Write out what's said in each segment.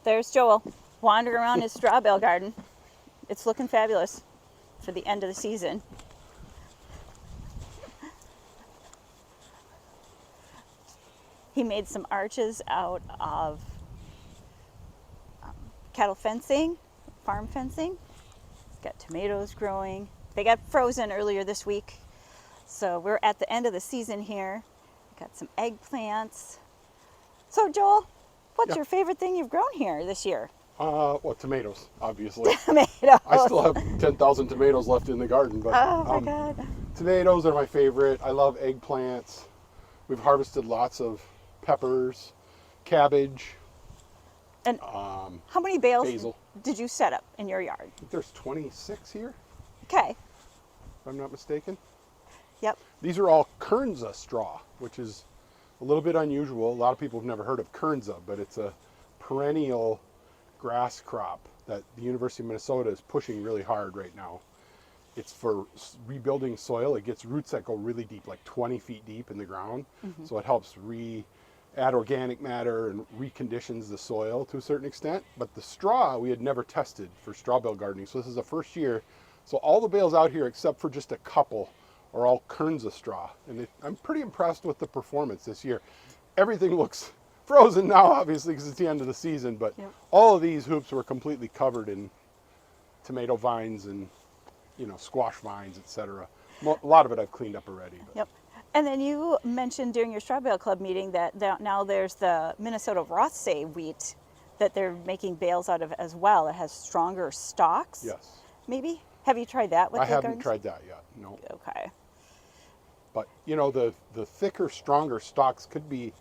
There's Joel wandering around his straw bale garden. It's looking fabulous for the end of the season. He made some arches out of cattle fencing, farm fencing. He's got tomatoes growing. They got frozen earlier this week, so we're at the end of the season here. Got some eggplants. So Joel, what's your favorite thing you've grown here this year? Well, tomatoes, obviously. Tomatoes. I still have 10,000 tomatoes left in the garden, but Oh my God. tomatoes are my favorite. I love eggplants. We've harvested lots of peppers, cabbage, And how many bales basil. did you set up in your yard? I think there's 26 here, Okay. if I'm not mistaken. Yep. These are all Kernza straw, which is a little bit unusual. A lot of people have never heard of Kernza, but it's a perennial grass crop that the University of Minnesota is pushing really hard right now. It's for rebuilding soil. It gets roots that go really deep, like 20 feet deep in the ground. So it helps add organic matter and reconditions the soil to a certain extent. But the straw we had never tested for straw bale gardening, so this is the first year. So all the bales out here, except for just a couple, are all Kernza straw. And I'm pretty impressed with the performance this year. Everything looks frozen now, obviously, because it's the end of the season, but all of these hoops were completely covered in tomato vines and squash vines, etc. A lot of it I've cleaned up already. But. Yep. And then you mentioned during your straw bale club meeting that now there's the Minnesota Rothsay wheat that they're making bales out of as well. It has stronger stalks. Yes. Maybe? Have you tried that with I the haven't gardens? tried that yet, no. Okay. But, the thicker, stronger stalks could be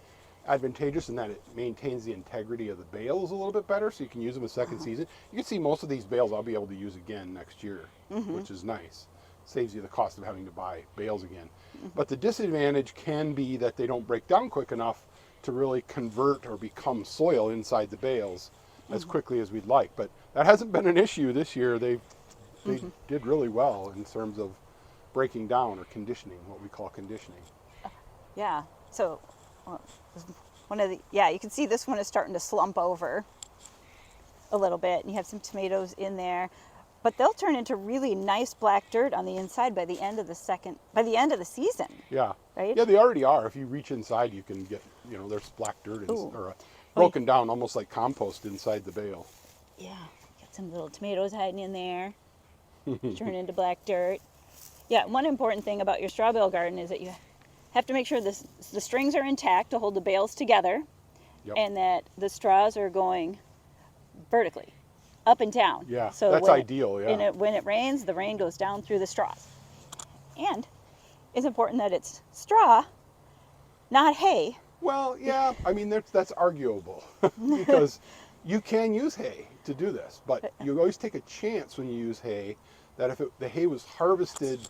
advantageous in that it maintains the integrity of the bales a little bit better, so you can use them a second season. You can see most of these bales I'll be able to use again next year, which is nice. Saves you the cost of having to buy bales again. But the disadvantage can be that they don't break down quick enough to really convert or become soil inside the bales as quickly as we'd like. But that hasn't been an issue this year. They did really well in terms of breaking down or conditioning, what we call conditioning. Yeah. So you can see this one is starting to slump over a little bit, and you have some tomatoes in there. But they'll turn into really nice black dirt on the inside by the end of the season. Yeah. Right? Yeah, they already are. If you reach inside, you can get, there's black dirt or broken down, almost like compost inside the bale. Yeah. Got some little tomatoes hiding in there. Turn into black dirt. Yeah, one important thing about your straw bale garden is that you have to make sure the strings are intact to hold the bales together, and that the straws are going vertically, up and down. Yeah, so that's ideal, yeah. And when it rains, the rain goes down through the straws. And it's important that it's straw, not hay. Well, yeah, I mean, that's arguable because you can use hay to do this, but you always take a chance when you use hay that if the hay was harvested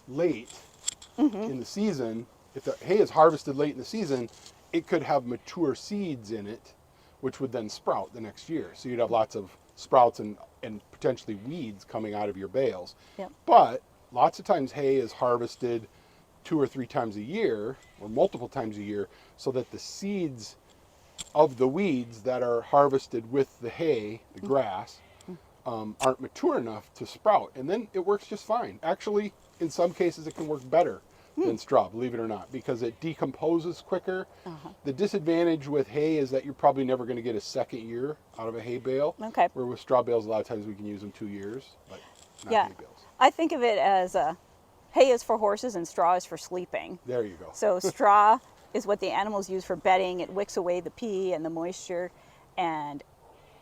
late in the season, if the hay is harvested late in the season, it could have mature seeds in it, which would then sprout the next year. So you'd have lots of sprouts and potentially weeds coming out of your bales. Yep. But lots of times hay is harvested 2 or 3 times a year or multiple times a year so that the seeds of the weeds that are harvested with the hay, the grass, aren't mature enough to sprout. And then it works just fine. Actually, in some cases, it can work better than straw, believe it or not, because it decomposes quicker. The disadvantage with hay is that you're probably never going to get a second year out of a hay bale. Okay. Where with straw bales, a lot of times we can use them 2 years, but not hay bales. I think of it as hay is for horses and straw is for sleeping. There you go. So straw is what the animals use for bedding. It wicks away the pee and the moisture, and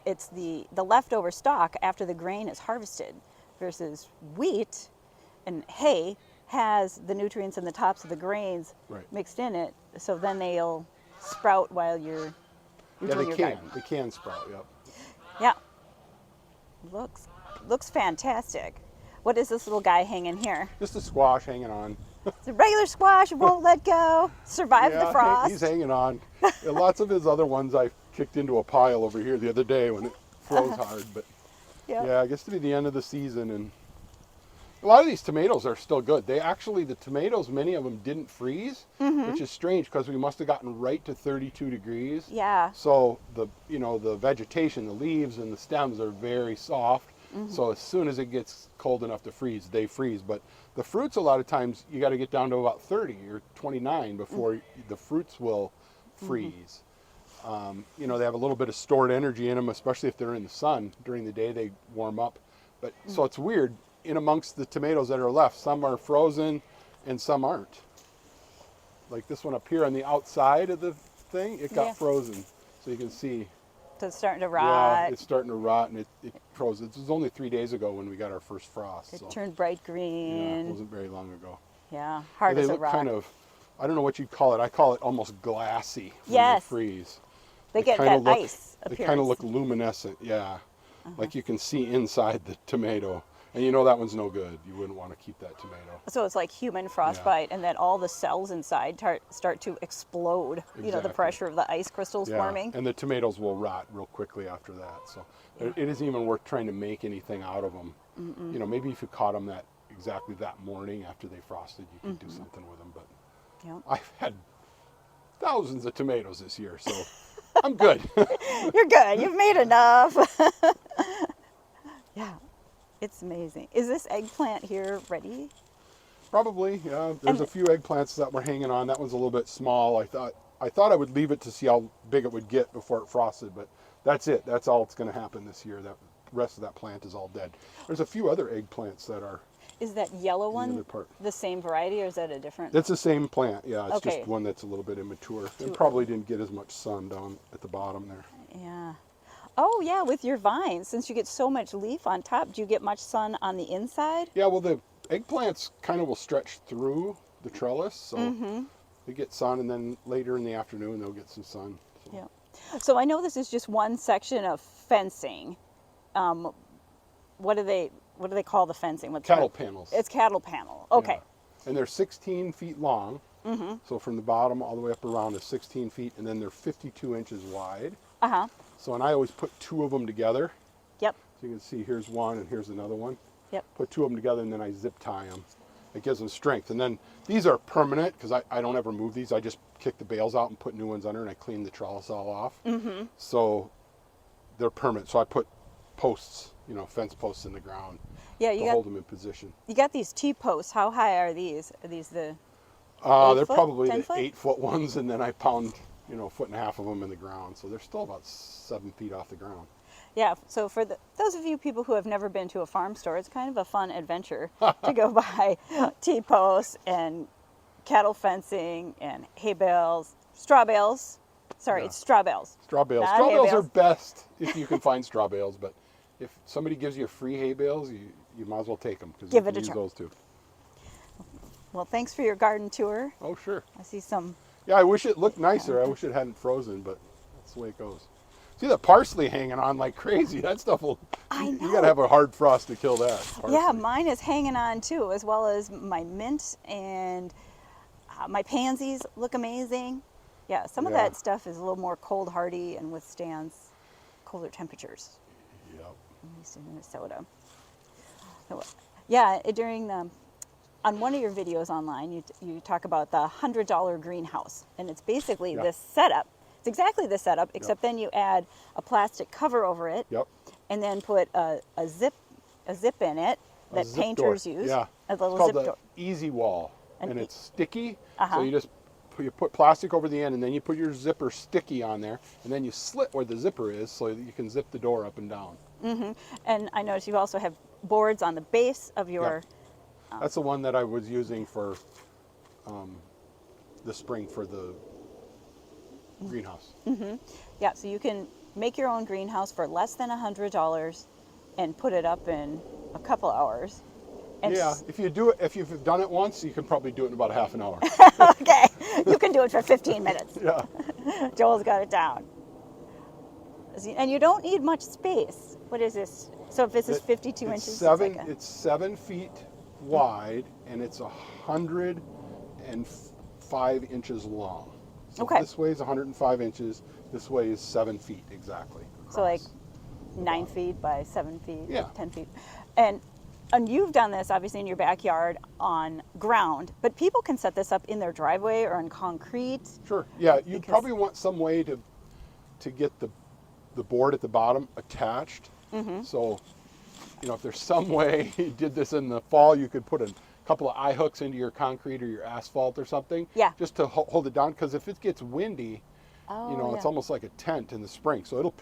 it's the leftover stalk after the grain is harvested, versus wheat and hay has the nutrients in the tops of the grains mixed in it, so then they'll sprout while you're doing your garden. They can sprout, yep. Yeah. Looks fantastic. What is this little guy hanging here? Just a squash hanging on. It's a regular squash, it won't let go. Survived the frost. He's hanging on. Lots of his other ones I kicked into a pile over here the other day when it froze hard. But yeah, it gets to be the end of the season, and A lot of these tomatoes are still good. They actually, the tomatoes, many of them didn't freeze, which is strange because we must have gotten right to 32 degrees. Yeah. So the vegetation, the leaves and the stems are very soft. So as soon as it gets cold enough to freeze, they freeze. But the fruits, a lot of times, you got to get down to about 30 or 29 before the fruits will freeze. They have a little bit of stored energy in them, especially if they're in the sun. During the day, they warm up. But so it's weird. In amongst the tomatoes that are left, some are frozen and some aren't. Like this one up here on the outside of the thing, it got frozen. So you can see. So it's starting to rot. Yeah, it's starting to rot and it froze. It was only 3 days ago when we got our first frost. It so. turned bright Yeah, green. it wasn't very long ago. Yeah, hard They as a look rock. kind of, I don't know what you'd call it. I call it almost glassy when Yes. they freeze. They get kinda that ice They appearance. kind of look luminescent, yeah. Like you can see inside the tomato. And you know that one's no good. You wouldn't want to keep that tomato. So it's like human frostbite, and then all the cells inside start to explode. You know, the Exactly. pressure of the ice crystals Yeah, forming. and the tomatoes will rot real quickly after that. So it isn't even worth trying to make anything out of them. Maybe if you caught them exactly that morning after they frosted, you could do something with them. But Yep. I've had thousands of tomatoes this year, so I'm good. You're good. You've made enough. Yeah, it's amazing. Is this eggplant here ready? Probably, yeah. There's And- a few eggplants that were hanging on. That one's a little bit small. I thought I would leave it to see how big it would get before it frosted, but that's it. That's all that's going to happen this year. That rest of that plant is all dead. There's a few other eggplants that are. Is that yellow other one part. the same variety, or is that a different? That's the same plant. Yeah, it's Okay. just one that's a little bit immature Too and probably didn't get as much sun down at the bottom there. Yeah. Oh, yeah, with your vines, since you get so much leaf on top, do you get much sun on the inside? Yeah, well, the eggplants kind of will stretch through the trellis, so they get sun, and then later in the afternoon they'll get some sun. So. Yeah. So I know this is just one section of fencing. What do they call the fencing? What's Cattle that? panels. It's cattle panel. Okay. Yeah. And they're 16 feet long. So from the bottom all the way up around is 16 feet, and then they're 52 inches wide. Uh-huh. So, and I always put two of them together. Yep. So you can see here's one and here's another one. Yep. Put two of them together and then I zip tie them. It gives them strength. And then these are permanent because I don't ever move these. I just kick the bales out and put new ones under, and I clean the trellis all off. So they're permanent. So I put posts, fence posts in the ground Yeah, to hold them in position. you got these T-posts. How high are these? Are these the They're 8 foot, probably 10 the foot? 8-foot ones, and then I pound, a foot and a half of them in the ground. So they're still about 7 feet off the ground. Yeah, so for those of you people who have never been to a farm store, it's kind of a fun adventure to go buy T-posts and cattle fencing and hay bales, straw bales. Sorry, Yeah. it's straw bales. Straw bales. Not Straw hay bales are bales. best if you can find straw bales, but if somebody gives you free hay bales, you might as well take them because you Give it can a use try. those too. Well, thanks for your garden tour. Oh, sure. I see some. Yeah, I wish it looked nicer. I wish it hadn't frozen, but that's the way it goes. See the parsley hanging on like crazy. That stuff will. I You know. got to have a hard frost to kill that. Yeah, parsley. mine is hanging on too, as well as my mint and my pansies look amazing. Yeah, some of Yeah. that stuff is a little more cold hardy and withstands colder temperatures. Yep. At least in Minnesota. So, yeah, during the on one of your videos online, you talk about the $100 greenhouse, and it's basically Yeah. this setup. It's exactly the setup, except then you add a plastic cover over it, Yep. and then put a zip in it A that zip painters door. use. Yeah. A little It's called zip the door. Easy Wall, An and e- it's sticky. Uh-huh. So you put plastic over the end, and then you put your zipper sticky on there, and then you slit where the zipper is so that you can zip the door up and down. And I noticed you also have boards on the base of your. That's the one that I was using for the spring for the greenhouse. Yeah, so you can make your own greenhouse for less than $100 and put it up in a couple hours. And Yeah, if you've done it once, you can probably do it in about half an hour. Okay, you can do it for 15 minutes. Yeah. Joel's got it down. And you don't need much space. What is this? So if this is 52 inches, it's like a- It's 7 feet wide, and it's 105 inches long. So Okay. This way is 105 inches. This way is 7 feet exactly. so like across. 9 feet by 7 feet, Yeah. 10 feet. And And you've done this obviously in your backyard on ground, but people can set this up in their driveway or on concrete. Sure. Yeah, you Because probably want some way to get the board at the bottom attached. So, if there's some way you did this in the fall, you could put a couple of eye hooks into your concrete or your asphalt or something. Yeah. Just to hold it down, because if it gets windy, Oh, it's yeah. almost like a tent in the spring. So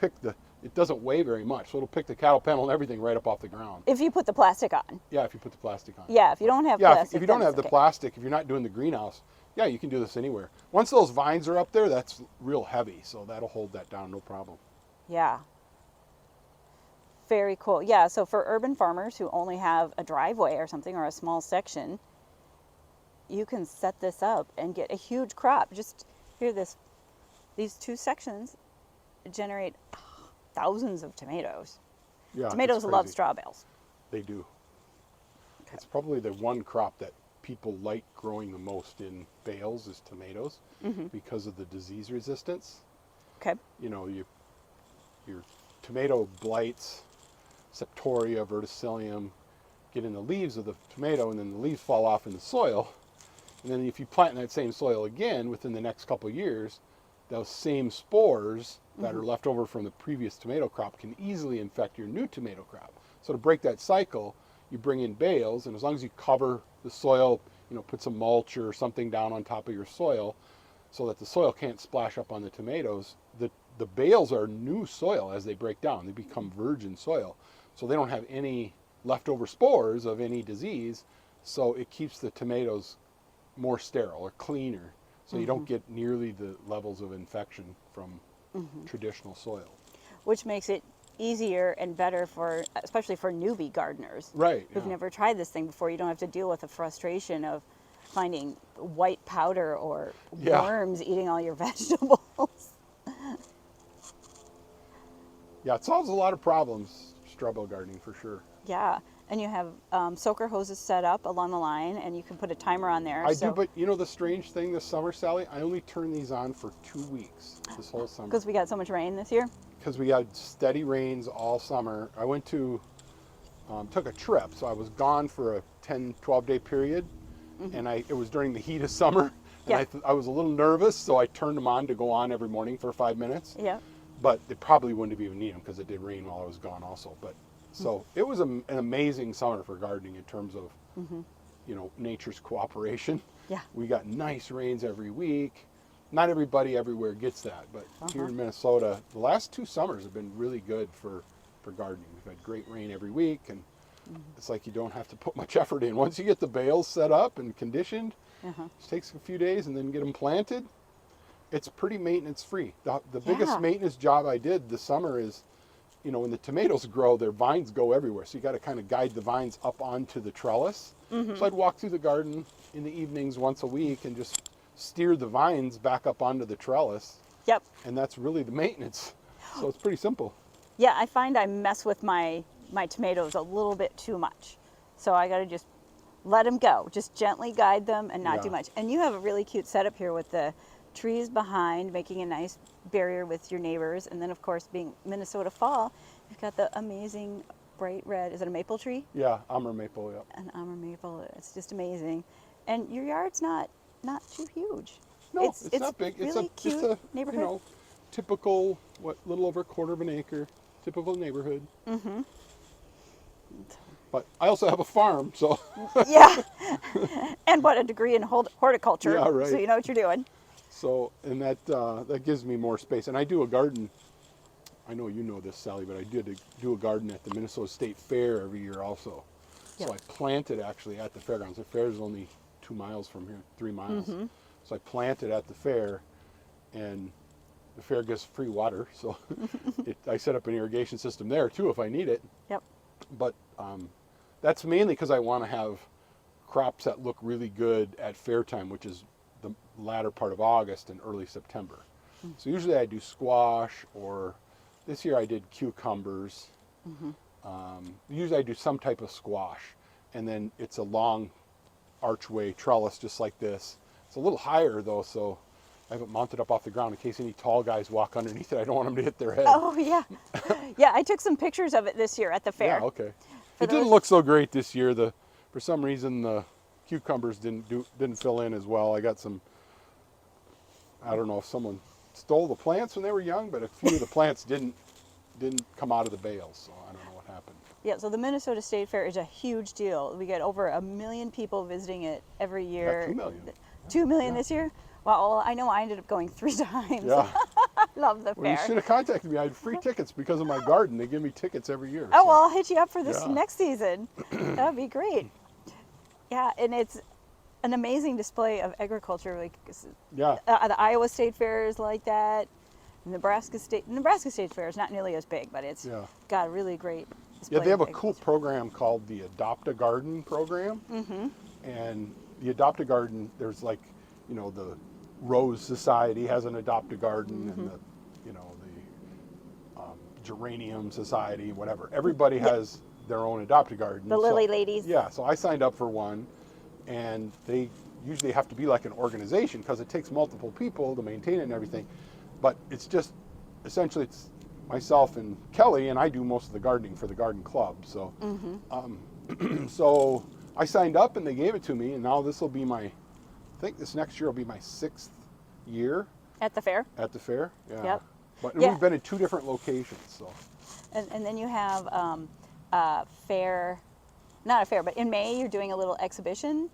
it doesn't weigh very much. So it'll pick the cattle panel and everything right up off the ground. If you put the plastic on. Yeah, if you put the plastic on. Yeah, if you don't have Yeah, plastic. if you don't then have it's the okay. plastic, if you're not doing the greenhouse, yeah, you can do this anywhere. Once those vines are up there, that's real heavy, so that'll hold that down, no problem. Yeah. Very cool. Yeah, so for urban farmers who only have a driveway or something or a small section, you can set this up and get a huge crop. Just hear this. These two sections generate thousands of tomatoes. Yeah, Tomatoes it's love crazy. straw bales. They do. It's probably the one crop that people like growing the most in bales is tomatoes because of the disease resistance. Okay. Your tomato blights, septoria, verticillium, get in the leaves of the tomato, and then the leaves fall off in the soil. And then if you plant in that same soil again within the next couple of years, those same spores that are left over from the previous tomato crop can easily infect your new tomato crop. So to break that cycle, you bring in bales, and as long as you cover the soil, put some mulch or something down on top of your soil so that the soil can't splash up on the tomatoes, the bales are new soil as they break down. They become virgin soil. So they don't have any leftover spores of any disease, so it keeps the tomatoes more sterile or cleaner. So you don't get nearly the levels of infection from traditional soil. Which makes it easier and better especially for newbie gardeners. Right. Who've Yeah. never tried this thing before. You don't have to deal with the frustration of finding white powder or Yeah. worms eating all your vegetables. Yeah, it solves a lot of problems, straw bale gardening for sure. Yeah, and you have soaker hoses set up along the line, and you can put a timer on there. I do, but the strange thing this summer, Sally, I only turn these on for 2 weeks this whole summer. Because we got so much rain this year. Because we had steady rains all summer. I went to, took a trip, so I was gone for a 10, 12-day period, and it was during the heat of summer, and Yeah. I was a little nervous, so I turned them on to go on every morning for 5 minutes. Yeah. But they probably wouldn't have even needed them because it did rain while I was gone also. But so it was an amazing summer for gardening in terms of, nature's cooperation. Yeah. We got nice rains every week. Not everybody everywhere gets that, but here in Minnesota, the last 2 summers have been really good for gardening. We've had great rain every week, and it's like you don't have to put much effort in. Once you get the bales set up and conditioned, it takes a few days and then get them planted. It's pretty maintenance free. The biggest maintenance job I did this summer is, when the tomatoes grow, their vines go everywhere. So you got to kind of guide the vines up onto the trellis. So I'd walk through the garden in the evenings once a week and just steer the vines back up onto the trellis. Yep. And that's really the maintenance. So it's pretty simple. Yeah, I find I mess with my tomatoes a little bit too much. So I got to just let them go. Just gently guide them and not do much. And you have a really cute setup here with the trees behind, making a nice barrier with your neighbors. And then, of course, being Minnesota fall, you've got the amazing bright red. Is it a maple tree? Yeah, Amur maple, yeah. An Amur maple. It's just amazing. And your yard's not too huge. No, it's not big. Really It's cute a neighborhood. typical, little over a quarter of an acre, typical neighborhood. But I also have a farm, so. Yeah. And what, a degree in horticulture. Yeah, right. So you know what you're doing. So, and that gives me more space. And I do a garden. I know you know this, Sally, but I did do a garden at the Minnesota State Fair every year also. Yeah. So I planted actually at the fairgrounds. The fair is only 2 miles from here, 3 miles. So I planted at the fair, and the fair gives free water. So I set up an irrigation system there too if I need it. Yep. But that's mainly because I want to have crops that look really good at fair time, which is the latter part of August and early September. So usually I do squash, or this year I did cucumbers. Usually I do some type of squash, and then it's a long archway trellis just like this. It's a little higher though, so I have it mounted up off the ground in case any tall guys walk underneath it. I don't want them to hit their head. Oh, yeah. Yeah, I took some pictures of it this year at the fair. Yeah, okay. For It didn't those- look so great this year. For some reason the cucumbers didn't fill in as well. I got some. I don't know if someone stole the plants when they were young, but a few of the plants didn't come out of the bales. So I don't know what happened. Yeah, so the Minnesota State Fair is a huge deal. We get over 1 million people visiting it every year. Yeah, 2 million. 2 million Yeah. this year? Well, I know I ended up going 3 times. Yeah. I love the Well, you fair. should have contacted me. I had free tickets because of my garden. They give me tickets every year. Oh, so- well, I'll hit you up for this Yeah. next season. That would be great. Yeah, and it's an amazing display of agriculture. Like Yeah. the Iowa State Fair is like that. Nebraska State Fair is not nearly as big, but it's Yeah. got a really great display. Yeah, they have a of cool agriculture. program called the Adopt a Garden program. And the Adopt a Garden, there's like, the Rose Society has an Adopt a Garden, and the Geranium Society, whatever. Everybody has their own Adopt a Garden. The Lily Ladies. Yeah, so I signed up for one, and they usually have to be like an organization because it takes multiple people to maintain it and everything. But it's just, essentially, it's myself and Kelly, and I do most of the gardening for the garden club. So, so I signed up, and they gave it to me, and now this will be I think this next year will be my 6th year At the fair. at the fair. Yeah. Yep. But Yeah. we've been in 2 different locations. So And then you have a fair, not a fair, but in May you're doing a little exhibition.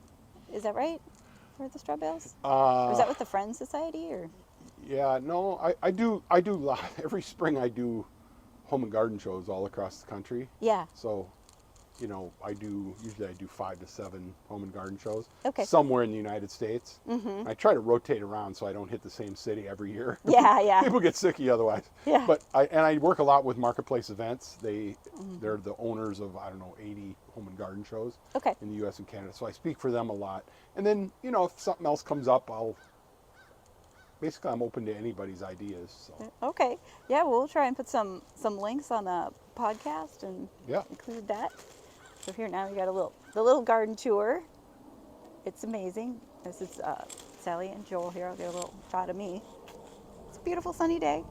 Is that right? For the straw bales? Or is that with the Friends Society or? yeah, no, I do every spring I do home and garden shows all across the country. Yeah. So, usually I do 5 to 7 home and garden shows. Okay. Somewhere in the United States. I try to rotate around so I don't hit the same city every year. Yeah, yeah. People get sicky otherwise. Yeah. But I work a lot with Marketplace Events. They're the owners of 80 home and garden shows Okay. in the U.S. and Canada. So I speak for them a lot. And then if something else comes up, I'm open to anybody's ideas. So Okay. Yeah, we'll try and put some links on the podcast and yeah. include that. So here now we got the little garden tour. It's amazing. This is Sally and Joel here. I'll get a little shot of me. It's a beautiful sunny day.